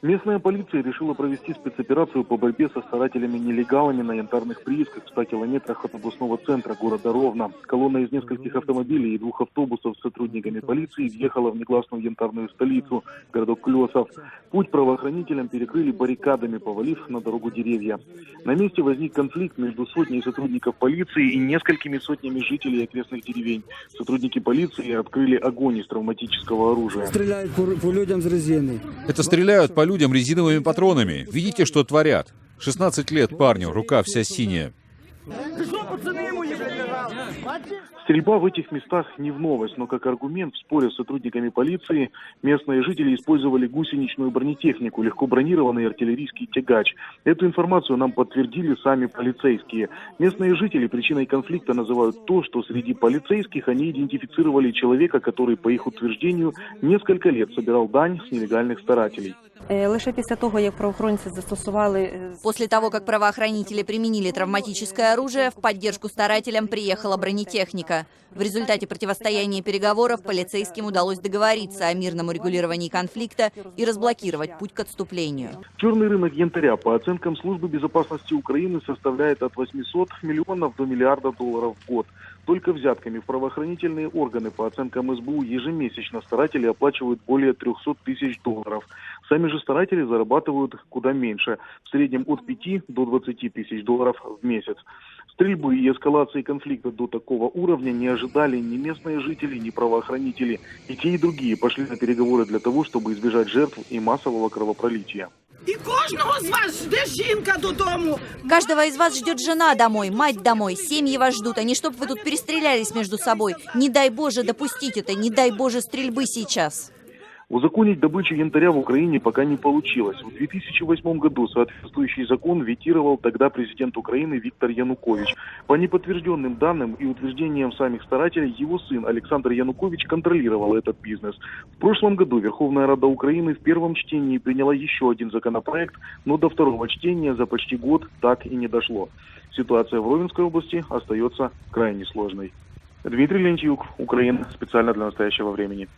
Местная полиция решила провести спецоперацию по борьбе со старателями-нелегалами на янтарных приисках в 100 километрах от областного центра города Ровно. Колонна из нескольких автомобилей и 2 автобусов с сотрудниками полиции въехала в негласную янтарную столицу, городок Клёсов. Путь правоохранителям перекрыли баррикадами, повалив на дорогу деревья. На месте возник конфликт между сотней сотрудников полиции и несколькими сотнями жителей окрестных деревень. Сотрудники полиции открыли огонь из травматического оружия. Стреляют по людям с резины. Это стреляют по людям резиновыми патронами. Видите, что творят? 16 лет парню, рука вся синяя. Стрельба в этих местах не в новость, но как аргумент в споре с сотрудниками полиции местные жители использовали гусеничную бронетехнику, легко бронированный артиллерийский тягач. Эту информацию нам подтвердили сами полицейские. Местные жители причиной конфликта называют то, что среди полицейских они идентифицировали человека, который, по их утверждению, несколько лет собирал дань с нелегальных старателей. После того, как правоохранители применили травматическое оружие, в поддержку старателям приехала бронетехника. В результате противостояния и переговоров полицейским удалось договориться о мирном урегулировании конфликта и разблокировать путь к отступлению. Черный рынок янтаря, по оценкам Службы безопасности Украины, составляет от 800 миллионов до миллиарда долларов в год. Только взятками в правоохранительные органы, по оценкам СБУ, ежемесячно старатели оплачивают более 300 тысяч долларов. Сами же старатели зарабатывают куда меньше, в среднем от 5 до 20 тысяч долларов в месяц. Стрельбы и эскалации конфликта до такого уровня не ожидали ни местные жители, ни правоохранители. И те, и другие пошли на переговоры для того, чтобы избежать жертв и массового кровопролития. Каждого из вас ждет жена домой, мать домой, семьи вас ждут, а не чтобы вы тут перестрелялись между собой. Не дай Боже допустить это, не дай Боже стрельбы сейчас. Узаконить добычу янтаря в Украине пока не получилось. В 2008 году соответствующий закон ветировал тогда президент Украины Виктор Янукович. По неподтвержденным данным и утверждениям самих старателей, его сын Александр Янукович контролировал этот бизнес. В прошлом году Верховная Рада Украины в первом чтении приняла еще один законопроект, но до второго чтения за почти год так и не дошло. Ситуация в Ровенской области остается крайне сложной. Дмитрий Лентьюк, Украина, специально для настоящего времени.